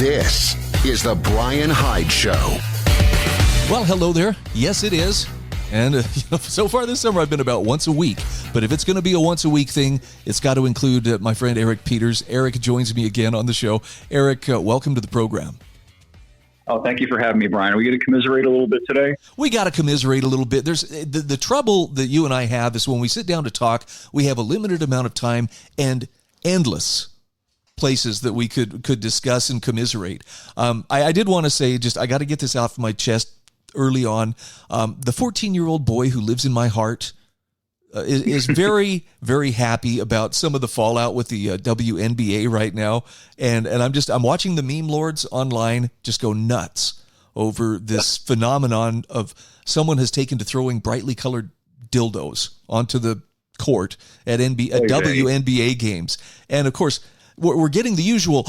This is the Bryan Hyde Show. Well, hello there. Yes, it is. And so far this summer, I've been about once a week. But if it's going to be a once-a-week thing, it's got to include my friend Eric Peters. Eric joins me again on the show. Eric, welcome to the program. Oh, thank you for having me, Brian. Are we going to commiserate a little bit today? We got to commiserate a little bit. There's the trouble that you and I have is when we sit down to talk, we have a limited amount of time and endless places that we could discuss and commiserate. I did want to say, I got to get this off my chest early on. The 14-year-old boy who lives in my heart is very, very happy about some of the fallout with the WNBA right now. And I'm watching the meme lords online just go nuts over this phenomenon of someone has taken to throwing brightly colored dildos onto the court at WNBA games. And of course, we're getting the usual,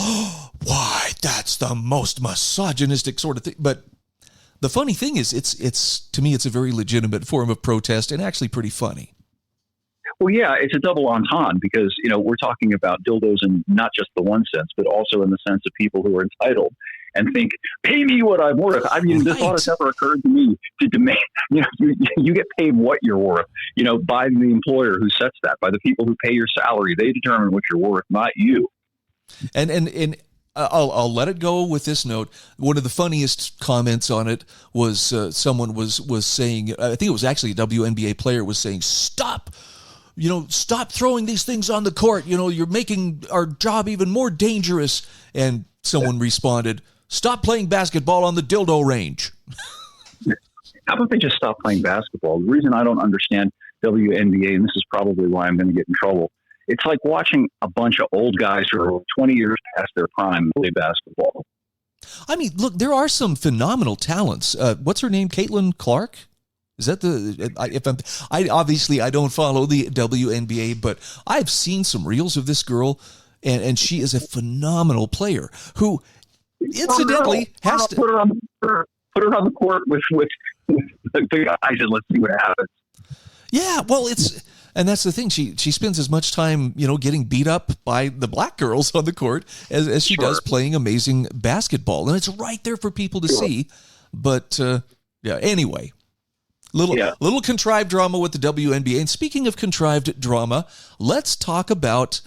why, that's the most misogynistic sort of thing. But the funny thing is, it's to me, it's a very legitimate form of protest and actually pretty funny. Well, yeah, it's a double entendre because, we're talking about dildos in not just the one sense, but also in the sense of people who are entitled and think, pay me what I'm worth. I mean, this thought has never occurred to me to demand, you get paid what you're worth, by the employer who sets that, by the people who pay your salary. They determine what you're worth, not you. And I'll let it go with this note. One of the funniest comments on it was someone was saying, I think it was actually a WNBA player was saying, stop throwing these things on the court. You're making our job even more dangerous. And someone responded, stop playing basketball on the dildo range. How about they just stop playing basketball? The reason I don't understand WNBA, and this is probably why I'm going to get in trouble, it's like watching a bunch of old guys who are 20 years past their prime play basketball. I mean, look, there are some phenomenal talents. What's her name? Caitlin Clark? Is that I don't follow the WNBA, but I've seen some reels of this girl, and she is a phenomenal player who, incidentally, has to put her on the court with the guys and let's see what happens. Yeah, well, and that's the thing. She spends as much time, getting beat up by the black girls on the court as she does playing amazing basketball, and it's right there for people to see. But anyway. Little contrived drama with the WNBA. And speaking of contrived drama, let's talk about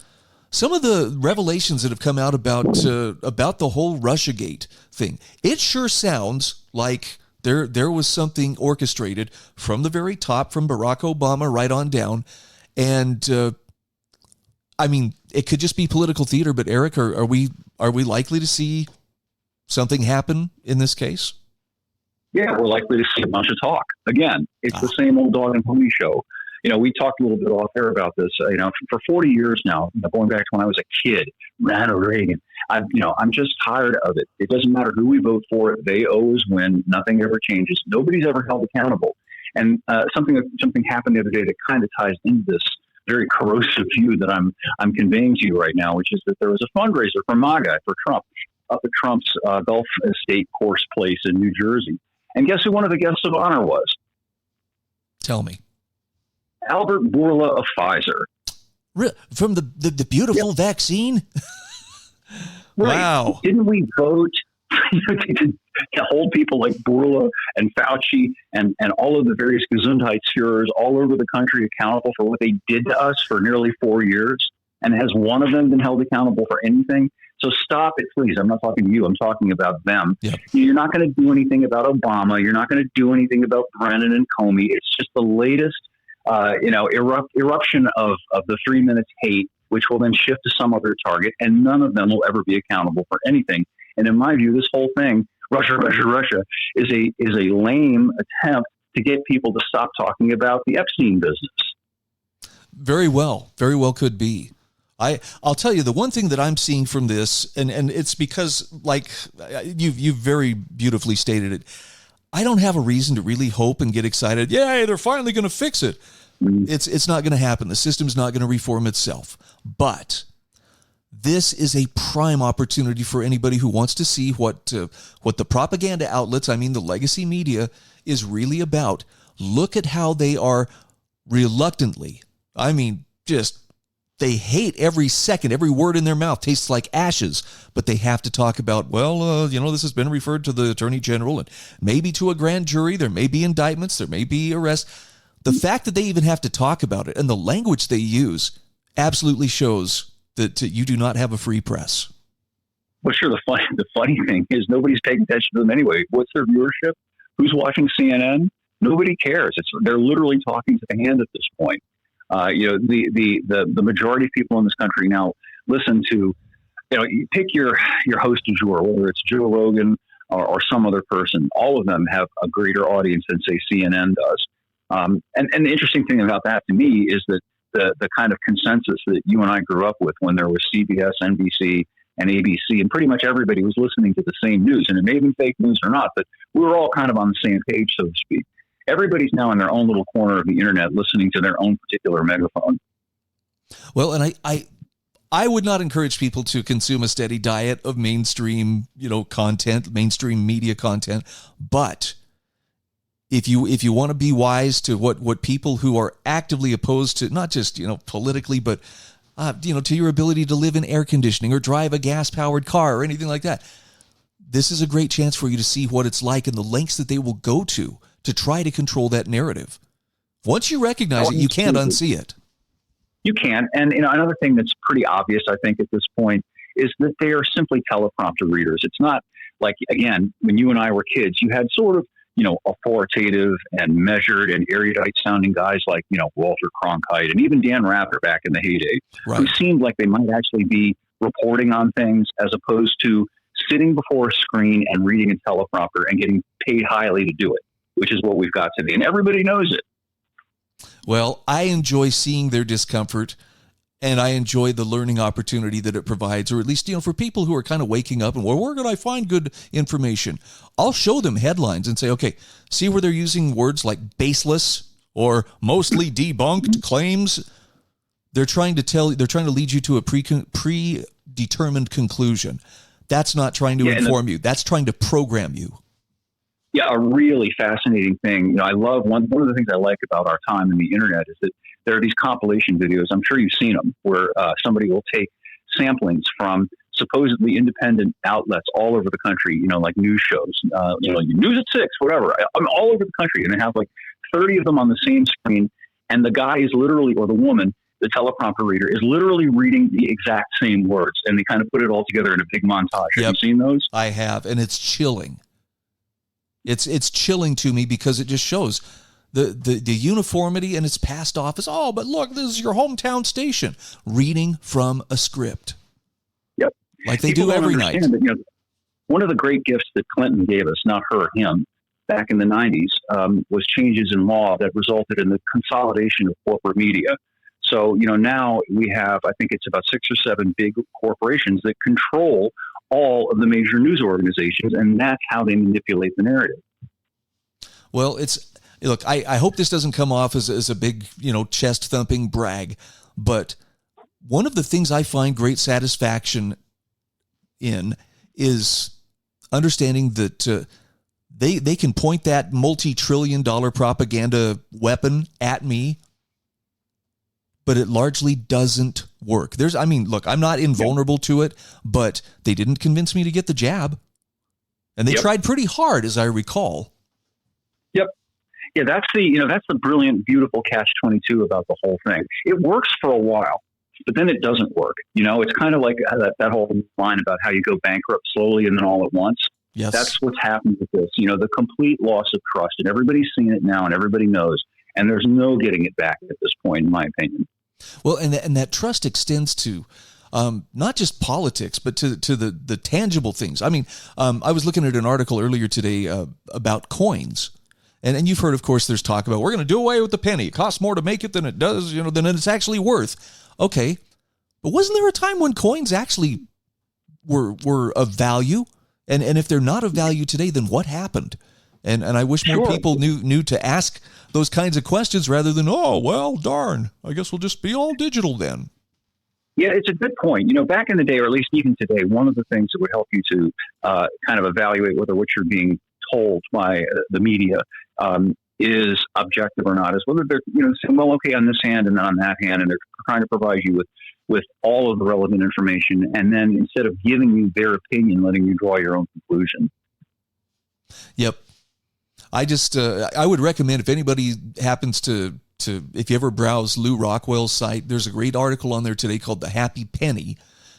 some of the revelations that have come out about the whole Russiagate thing. It sure sounds like there was something orchestrated from the very top, from Barack Obama right on down. And I mean, it could just be political theater. But Eric, are we likely to see something happen in this case? Yeah, we're likely to see a bunch of talk. Again, it's the same old dog and pony show. We talked a little bit off air about this. For 40 years now, going back to when I was a kid, Ronald Reagan. I'm just tired of it. It doesn't matter who we vote for; they always win. Nothing ever changes. Nobody's ever held accountable. And something happened the other day that kind of ties into this very corrosive view that I'm conveying to you right now, which is that there was a fundraiser for MAGA, for Trump, up at Trump's Gulf Estate Course Place in New Jersey. And guess who one of the guests of honor was? Tell me. Albert Bourla of Pfizer. From the beautiful vaccine? Right. Wow. Didn't we vote to hold people like Bourla and Fauci and all of the various Gesundheitsführers all over the country accountable for what they did to us for nearly 4 years? And has one of them been held accountable for anything? So stop it, please. I'm not talking to you. I'm talking about them. Yep. You're not going to do anything about Obama. You're not going to do anything about Brennan and Comey. It's just the latest, eruption of the 3 minutes hate, which will then shift to some other target, and none of them will ever be accountable for anything. And in my view, this whole thing, Russia, is a lame attempt to get people to stop talking about the Epstein business. Very well could be. I'll tell you, the one thing that I'm seeing from this, and it's because, like, you've very beautifully stated it, I don't have a reason to really hope and get excited. Yay, they're finally going to fix it. It's not going to happen. The system's not going to reform itself. But this is a prime opportunity for anybody who wants to see what the propaganda outlets, I mean the legacy media, is really about. Look at how they are reluctantly, I mean, just They hate every second, every word in their mouth tastes like ashes, but they have to talk about, this has been referred to the Attorney General and maybe to a grand jury. There may be indictments. There may be arrests. The fact that they even have to talk about it and the language they use absolutely shows that you do not have a free press. Well, sure. The funny thing is nobody's paying attention to them anyway. What's their viewership? Who's watching CNN? Nobody cares. They're literally talking to the hand at this point. The majority of people in this country now listen to, you pick your host du jour, whether it's Joe Rogan or some other person. All of them have a greater audience than, say, CNN does. And the interesting thing about that to me is that the kind of consensus that you and I grew up with when there was CBS, NBC, and ABC, and pretty much everybody was listening to the same news, and it may have been fake news or not, but we were all kind of on the same page, so to speak. Everybody's now in their own little corner of the internet listening to their own particular megaphone. Well, and I would not encourage people to consume a steady diet of mainstream, content, mainstream media content. But if you want to be wise to what people who are actively opposed to, not just, politically, but, to your ability to live in air conditioning or drive a gas-powered car or anything like that, this is a great chance for you to see what it's like and the lengths that they will go to try to control that narrative. Once you recognize it, you can't unsee it. You can. And another thing that's pretty obvious, I think, at this point is that they are simply teleprompter readers. It's not like, again, when you and I were kids, you had sort of, authoritative and measured and erudite sounding guys like, Walter Cronkite and even Dan Rather back in the heyday, right, who seemed like they might actually be reporting on things as opposed to sitting before a screen and reading a teleprompter and getting paid highly to do it, which is what we've got today. And everybody knows it. Well, I enjoy seeing their discomfort, and I enjoy the learning opportunity that it provides, or at least, for people who are kind of waking up and, where can I find good information? I'll show them headlines and say, okay, see where they're using words like baseless or mostly debunked claims. They're trying to lead you to a predetermined conclusion. That's not trying to inform you. That's trying to program you. Yeah, a really fascinating thing. I love one of the things I like about our time in the internet is that there are these compilation videos. I'm sure you've seen them where somebody will take samplings from supposedly independent outlets all over the country, like news shows, News at 6, whatever. I'm all over the country, and they have like 30 of them on the same screen. And the guy is literally, or the woman, the teleprompter reader, is literally reading the exact same words. And they kind of put it all together in a big montage. Yep. Have you seen those? I have, and it's chilling. It's chilling to me because it just shows the uniformity, and it's passed off as, but look, this is your hometown station, reading from a script. Yep. Like they do every night. That, one of the great gifts that Clinton gave us, not her, him, back in the 90s, was changes in law that resulted in the consolidation of corporate media. So, now we have, I think it's about 6 or 7 big corporations that control all of the major news organizations, and that's how they manipulate the narrative. Well, look, I hope this doesn't come off as a big, chest thumping brag, but one of the things I find great satisfaction in is understanding that they can point that multi-trillion-dollar propaganda weapon at me, but it largely doesn't work. Look, I'm not invulnerable to it, but they didn't convince me to get the jab. And they tried pretty hard, as I recall. Yep. Yeah, that's the brilliant, beautiful catch-22 about the whole thing. It works for a while, but then it doesn't work. It's kind of like that whole line about how you go bankrupt slowly and then all at once. Yes. That's what's happened with this. The complete loss of trust, and everybody's seen it now, and everybody knows. And there's no getting it back at this point, in my opinion. Well, and that trust extends to not just politics, but to the tangible things. I was looking at an article earlier today about coins. And you've heard, of course, there's talk about we're going to do away with the penny. It costs more to make it than it does, than it's actually worth. Okay. But wasn't there a time when coins actually were of value? And if they're not of value today, then what happened? And I wish more people knew to ask those kinds of questions rather than, darn, I guess we'll just be all digital then. Yeah, it's a good point. Back in the day, or at least even today, one of the things that would help you to kind of evaluate whether what you're being told by the media is objective or not is whether they're, saying, well, okay, on this hand and on that hand, and they're trying to provide you with all of the relevant information, and then instead of giving you their opinion, letting you draw your own conclusion. Yep. I just I would recommend, if anybody happens to if you ever browse Lou Rockwell's site, there's a great article on there today called The Happy Penny,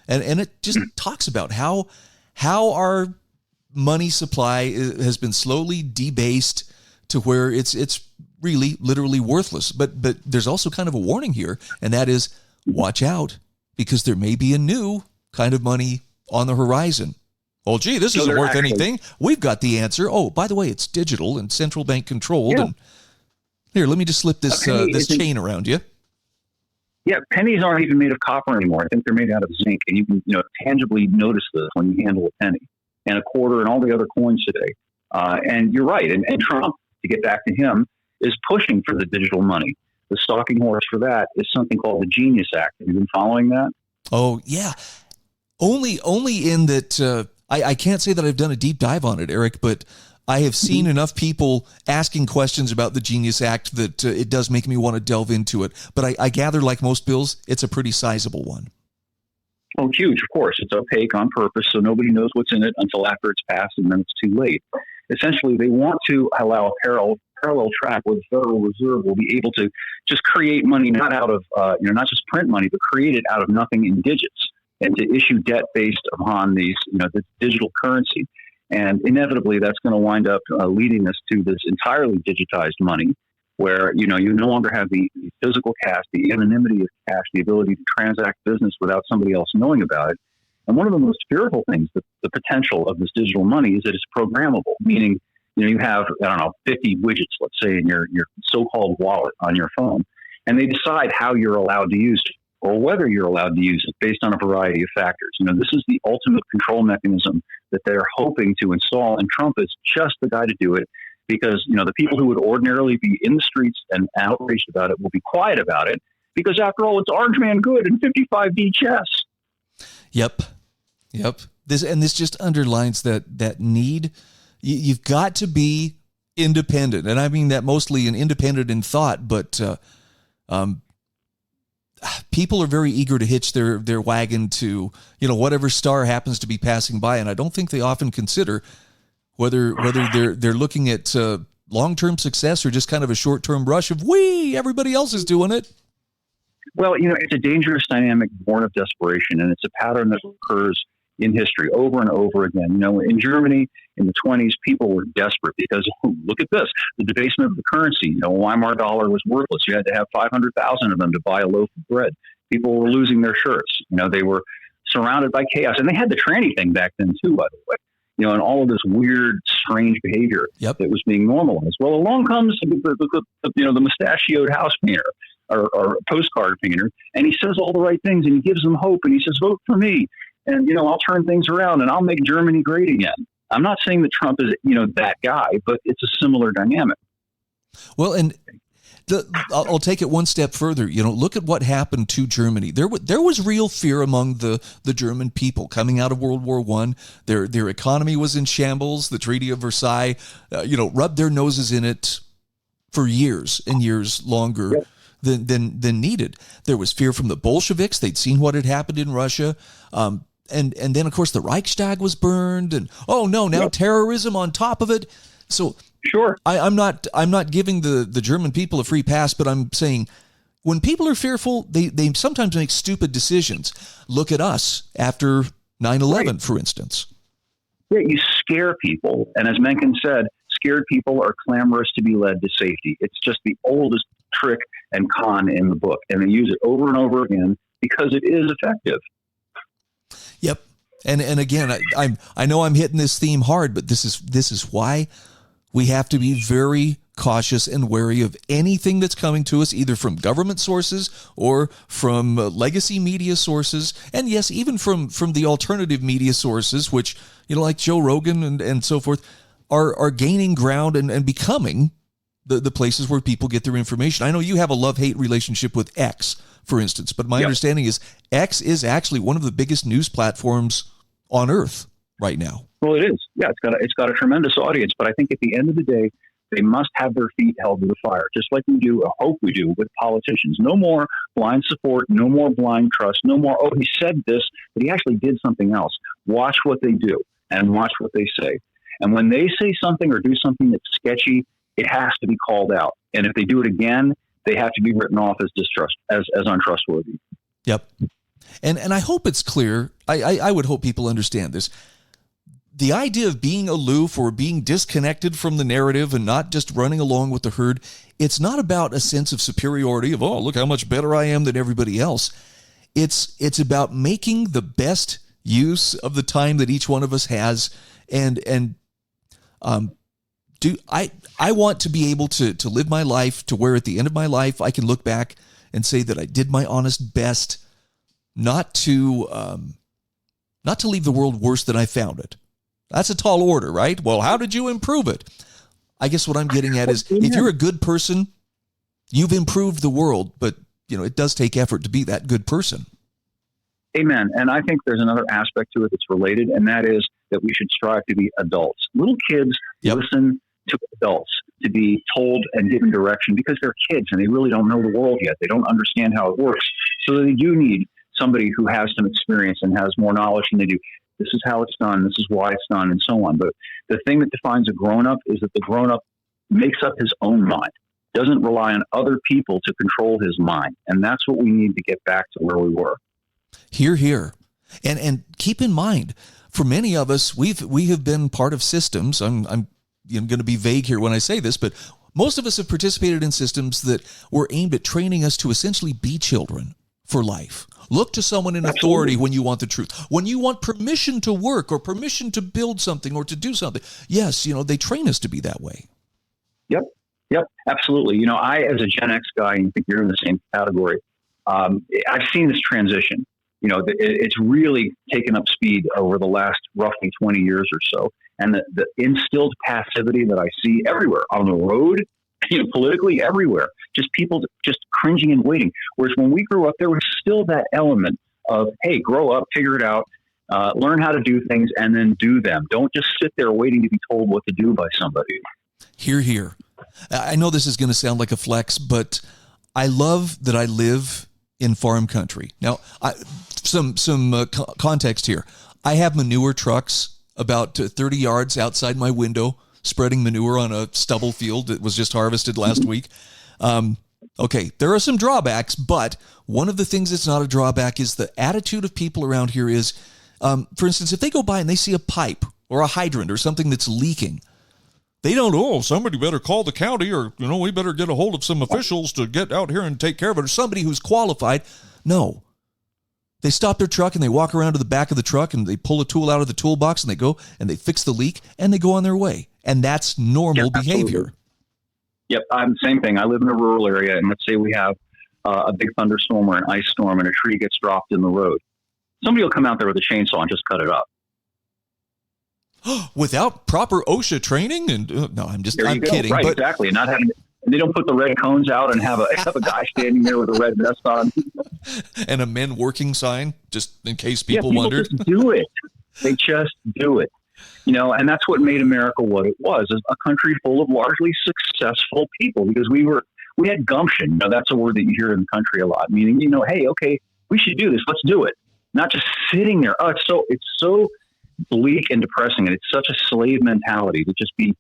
and it just talks about how our money supply has been slowly debased to where it's really literally worthless. But there's also kind of a warning here, and that is, watch out, because there may be a new kind of money on the horizon. Oh, gee, this isn't worth anything. We've got the answer. Oh, by the way, it's digital and central bank controlled. Yeah. And here, let me just slip this chain around you. Yeah, pennies aren't even made of copper anymore. I think they're made out of zinc, and you can tangibly notice this when you handle a penny and a quarter and all the other coins today. And you're right. And Trump, to get back to him, is pushing for the digital money. The stalking horse for that is something called the Genius Act. Have you been following that? Oh, yeah. Only in that I can't say that I've done a deep dive on it, Eric, but I have seen enough people asking questions about the Genius Act that it does make me want to delve into it. But I gather, like most bills, it's a pretty sizable one. Oh, huge, of course. It's opaque on purpose, so nobody knows what's in it until after it's passed, and then it's too late. Essentially, they want to allow a parallel track where the Federal Reserve will be able to just create money, not out of, not just print money, but create it out of nothing in digits, and to issue debt based upon these, the digital currency. And inevitably, that's going to wind up leading us to this entirely digitized money, where you no longer have the physical cash, the anonymity of cash, the ability to transact business without somebody else knowing about it. And one of the most fearful things, the potential of this digital money, is that it's programmable, meaning you have 50 widgets, let's say, in your so-called wallet on your phone, and they decide how you're allowed to use it, or whether you're allowed to use it based on a variety of factors. This is the ultimate control mechanism that they're hoping to install, and Trump is just the guy to do it, because, the people who would ordinarily be in the streets and outraged about it will be quiet about it, because after all, it's Orange Man good and 55D chess. Yep. This just underlines that need. You've got to be independent, and I mean that mostly independent in thought, but people are very eager to hitch their wagon to whatever star happens to be passing by, and I don't think they often consider whether they're looking at long-term success or just kind of a short-term rush of everybody else is doing it. Well, it's a dangerous dynamic born of desperation, and it's a pattern that occurs in history over and over again. In Germany in the 1920s, people were desperate because, look at this, the debasement of the currency. Weimar dollar was worthless. You had to have 500,000 of them to buy a loaf of bread. People were losing their shirts. They were surrounded by chaos. And they had the tranny thing back then, too, by the way. And all of this weird, strange behavior that was being normalized. Well, along comes the mustachioed house painter or postcard painter, and he says all the right things, and he gives them hope, and he says, vote for me, and, I'll turn things around, and I'll make Germany great again. I'm not saying that Trump is, that guy, but it's a similar dynamic. Well, and I'll take it one step further. Look at what happened to Germany. There was real fear among the German people coming out of World War I. Their economy was in shambles. The Treaty of Versailles, rubbed their noses in it for years and years longer than needed. There was fear from the Bolsheviks. They'd seen what had happened in Russia. And then, of course, the Reichstag was burned. And, now terrorism on top of it. So sure, I'm not giving the German people a free pass, but I'm saying when people are fearful, they sometimes make stupid decisions. Look at us after 9/11, for instance. Yeah, you scare people. And as Mencken said, scared people are clamorous to be led to safety. It's just the oldest trick and con in the book. And they use it over and over again because it is effective. Yep. And again, I know I'm hitting this theme hard, but this is why we have to be very cautious and wary of anything that's coming to us, either from government sources or from legacy media sources, and yes, even from the alternative media sources, which like Joe Rogan and so forth, are gaining ground and becoming the places where people get their information. I know you have a love-hate relationship with X, for instance, but my understanding is X is actually one of the biggest news platforms on earth right now. Well, it is. Yeah, it's got a tremendous audience, but I think at the end of the day, They must have their feet held to the fire, just like we do, or hope we do, with politicians. No more blind support, no more blind trust, no more, oh, he said this, but he actually did something else. Watch what they do and watch what they say. And when they say something or do something that's sketchy, it has to be called out. And if they do it again, they have to be written off as untrustworthy. Yep. And I hope it's clear. I would hope people understand this. The idea of being aloof or being disconnected from the narrative and not just running along with the herd, it's not about a sense of superiority of, oh, look how much better I am than everybody else. It's about making the best use of the time that each one of us has. I want to be able to live my life to where at the end of my life I can look back and say that I did my honest best not to leave the world worse than I found it. That's a tall order, right? Well, how did you improve it? I guess what I'm getting at is if you're a good person, you've improved the world, but it does take effort to be that good person. Amen. And I think there's another aspect to it that's related, and that is that we should strive to be adults. Little kids listen to adults to be told and given direction because they're kids and they really don't know the world yet. They don't understand how it works. So they do need somebody who has some experience and has more knowledge than they do. This is how it's done. This is why it's done, and so on. But the thing that defines a grown-up is that the grown-up makes up his own mind, doesn't rely on other people to control his mind. And that's what we need to get back to where we were. Hear, hear. And keep in mind, for many of us, we have been part of systems. I'm going to be vague here when I say this, but most of us have participated in systems that were aimed at training us to essentially be children for life. Look to someone in authority when you want the truth. When you want permission to work or permission to build something or to do something. Yes, they train us to be that way. Yep, absolutely. I, as a Gen X guy, and I think you're in the same category, I've seen this transition. It's really taken up speed over the last roughly 20 years or so. And the instilled passivity that I see everywhere, on the road, politically, everywhere, just people just cringing and waiting. Whereas when we grew up, there was still that element of, hey, grow up, figure it out, learn how to do things, and then do them. Don't just sit there waiting to be told what to do by somebody. Hear, hear. I know this is going to sound like a flex, but I love that I live in farm country. Now, some context here. I have manure trucks about 30 yards outside my window, spreading manure on a stubble field that was just harvested last week. Okay, there are some drawbacks, but one of the things that's not a drawback is the attitude of people around here is, for instance, if they go by and they see a pipe or a hydrant or something that's leaking, they don't, somebody better call the county or, we better get a hold of some officials to get out here and take care of it, or somebody who's qualified. No. They stop their truck and they walk around to the back of the truck and they pull a tool out of the toolbox and they go and they fix the leak and they go on their way. And that's normal behavior. Yep, I'm the same thing. I live in a rural area, and let's say we have a big thunderstorm or an ice storm and a tree gets dropped in the road. Somebody will come out there with a chainsaw and just cut it up. Without proper OSHA training? And no, I'm kidding. Right, but exactly. And they don't put the red cones out and have a guy standing there with a red vest on. And a men working sign, just in case people people wondered. Just do it. They just do it. And that's what made America what it was, a country full of largely successful people, because we had gumption. That's a word that you hear in the country a lot, meaning, hey, okay, we should do this. Let's do it. Not just sitting there. Oh, it's so bleak and depressing. And it's such a slave mentality to be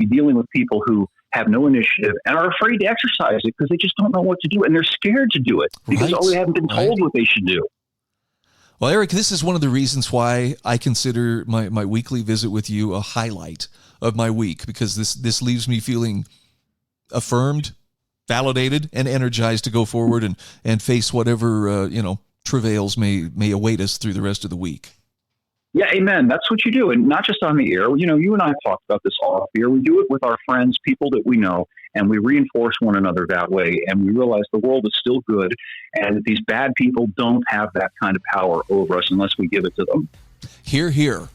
dealing with people who have no initiative and are afraid to exercise it because they just don't know what to do. And they're scared to do it because they haven't been told what they should do. Well, Eric, this is one of the reasons why I consider my weekly visit with you a highlight of my week, because this leaves me feeling affirmed, validated, and energized to go forward and face whatever travails may await us through the rest of the week. Yeah, amen. That's what you do. And not just on the air. You and I have talked about this off the air. We do it with our friends, people that we know, and we reinforce one another that way. And we realize the world is still good and that these bad people don't have that kind of power over us unless we give it to them. Hear, hear.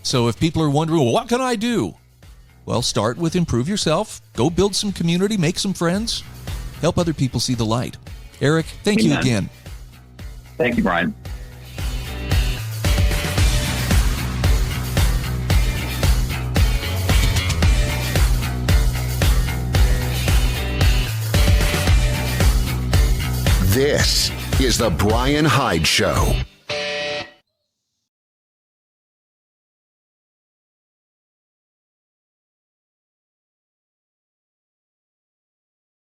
So if people are wondering, well, what can I do? Well, start with improve yourself. Go build some community, make some friends, help other people see the light. Eric, thank you again. Thank you, Bryan. This is the Bryan Hyde Show.